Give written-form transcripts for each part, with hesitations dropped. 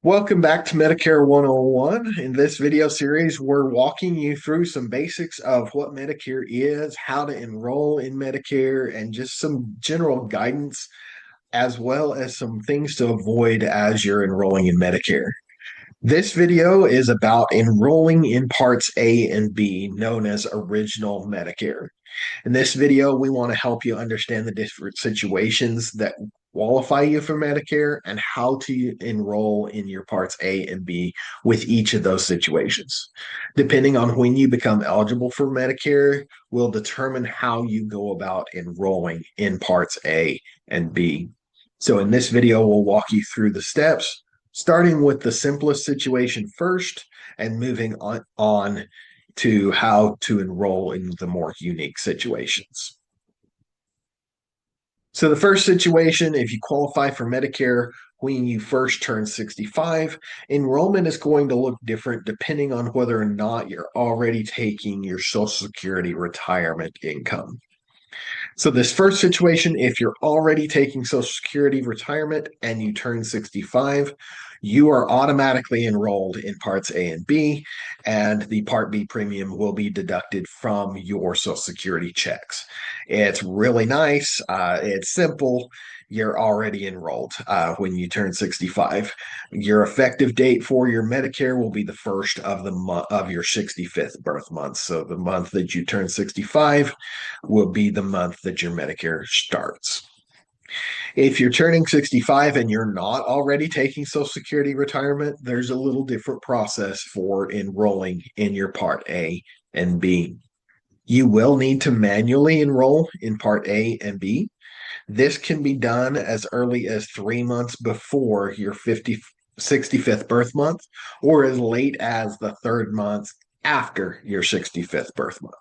Welcome back to Medicare 101. In this video series, we're walking you through some basics of what Medicare is, how to enroll in Medicare, and just some general guidance, as well as some things to avoid as you're enrolling in Medicare. This video is about enrolling in Parts A and B, known as Original Medicare. In this video, we want to help you understand the different situations that qualify you for Medicare and how to enroll in your Parts A and B with each of those situations. Depending on when you become eligible for Medicare, will determine how you go about enrolling in Parts A and B. So in this video, we'll walk you through the steps, starting with the simplest situation first and moving on to how to enroll in the more unique situations. So the first situation, if you qualify for Medicare when you first turn 65, enrollment is going to look different depending on whether or not you're already taking your Social Security retirement income. So this first situation, if you're already taking Social Security retirement and you turn 65, you are automatically enrolled in Parts A and B, and the Part B premium will be deducted from your Social Security checks. It's really nice. It's simple. You're already enrolled when you turn 65. Your effective date for your Medicare will be the first of the month of your 65th birth month. So the month that you turn 65 will be the month that your Medicare starts. If you're turning 65 and you're not already taking Social Security retirement, there's a little different process for enrolling in your Part A and B. You will need to manually enroll in Part A and B. This can be done as early as 3 months before your 65th birth month or as late as the third month after your 65th birth month.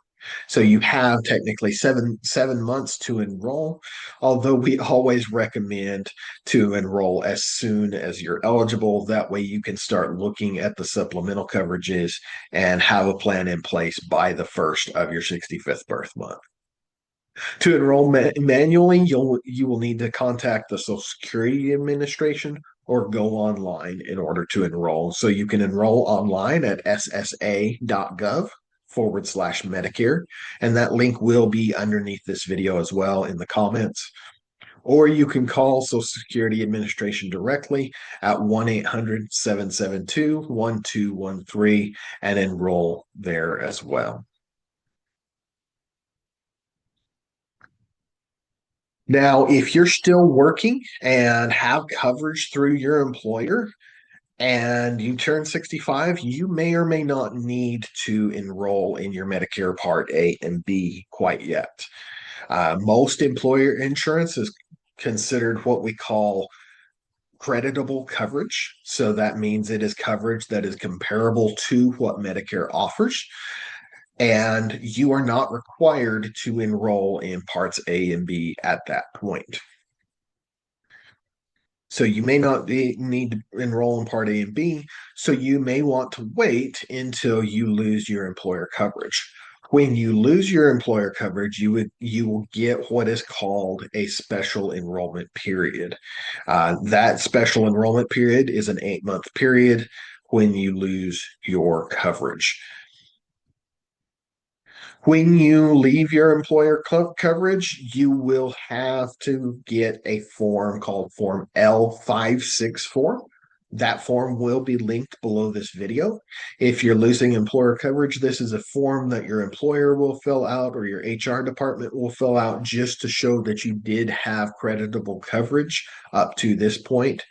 So you have technically seven months to enroll, although we always recommend to enroll as soon as you're eligible. That way you can start looking at the supplemental coverages and have a plan in place by the first of your 65th birth month. To enroll manually, you will need to contact the Social Security Administration or go online in order to enroll. So you can enroll online at ssa.gov/Medicare, and that link will be underneath this video as well in the comments. Or you can call Social Security Administration directly at 1-800-772-1213 and enroll there as well. Now, if you're still working and have coverage through your employer and you turn 65, you may or may not need to enroll in your Medicare Part A and B quite yet. Most employer insurance is considered what we call creditable coverage. So that means it is coverage that is comparable to what Medicare offers. And you are not required to enroll in Parts A and B at that point. So you may not need to enroll in Part A and B. So you may want to wait until you lose your employer coverage. When you lose your employer coverage, you will get what is called a special enrollment period. That special enrollment period is an 8-month period when you lose your coverage. When you leave your employer coverage, you will have to get a form called Form L564. That form will be linked below this video. If you're losing employer coverage, this is a form that your employer will fill out or your HR department will fill out just to show that you did have creditable coverage up to this point.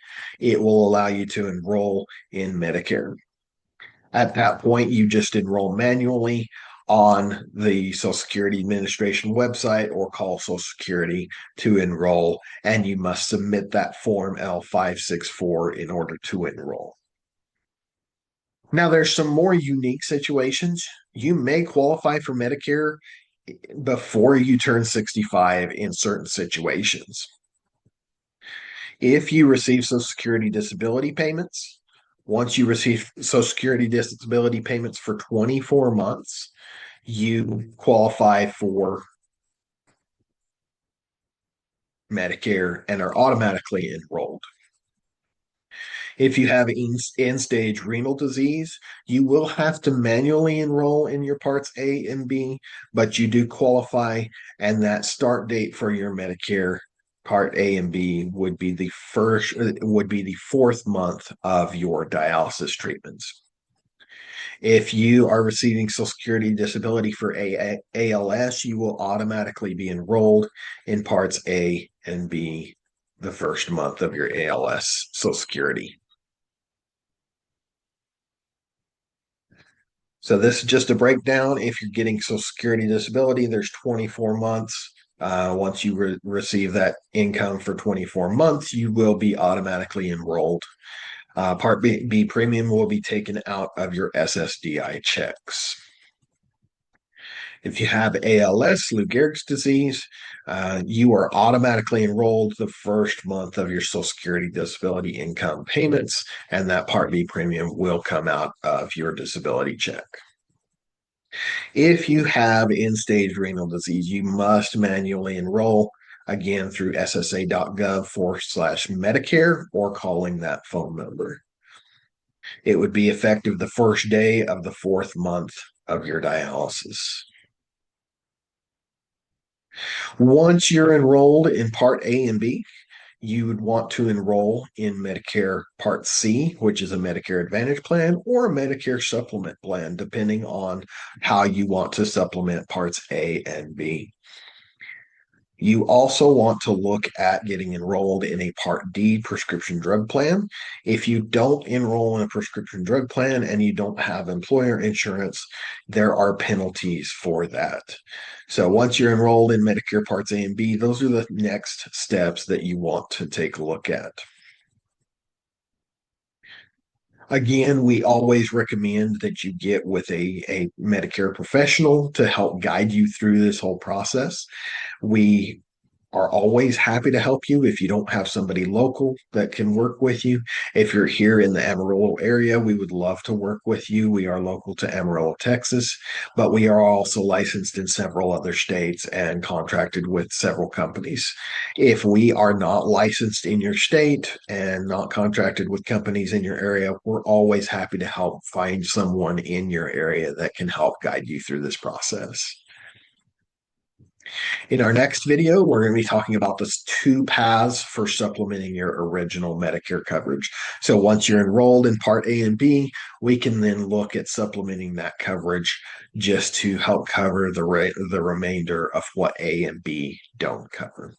It will allow you to enroll in Medicare. At that point, you just enroll manually on the Social Security Administration website or call Social Security to enroll, and you must submit that Form L564 in order to enroll. Now, there's some more unique situations. You may qualify for Medicare before you turn 65 in certain situations. If you receive Social Security disability payments, once you receive Social Security disability payments for 24 months, you qualify for Medicare and are automatically enrolled. If you have end-stage renal disease, you will have to manually enroll in your Parts A and B, but you do qualify, and that start date for your Medicare Part A and B would be the fourth month of your dialysis treatments. If you are receiving Social Security disability for ALS, you will automatically be enrolled in Parts A and B the first month of your ALS Social Security. So this is just a breakdown. If you're getting Social Security disability, there's 24 months. Once you receive that income for 24 months, you will be automatically enrolled. Part B premium will be taken out of your SSDI checks. If you have ALS, Lou Gehrig's disease, you are automatically enrolled the first month of your Social Security disability income payments, and that Part B premium will come out of your disability check. If you have end-stage renal disease, you must manually enroll again through ssa.gov/Medicare or calling that phone number. It would be effective the first day of the fourth month of your dialysis. Once you're enrolled in Part A and B, you would want to enroll in Medicare Part C, which is a Medicare Advantage plan, or a Medicare Supplement plan, depending on how you want to supplement Parts A and B. You also want to look at getting enrolled in a Part D prescription drug plan. If you don't enroll in a prescription drug plan and you don't have employer insurance, there are penalties for that. So once you're enrolled in Medicare Parts A and B, those are the next steps that you want to take a look at. Again, we always recommend that you get with a Medicare professional to help guide you through this whole process. We are always happy to help you if you don't have somebody local that can work with you. If you're here in the Amarillo area, we would love to work with you. We are local to Amarillo, Texas, but we are also licensed in several other states and contracted with several companies. If we are not licensed in your state and not contracted with companies in your area, we're always happy to help find someone in your area that can help guide you through this process. In our next video, we're going to be talking about the two paths for supplementing your original Medicare coverage. So once you're enrolled in Part A and B, we can then look at supplementing that coverage just to help cover the remainder of what A and B don't cover.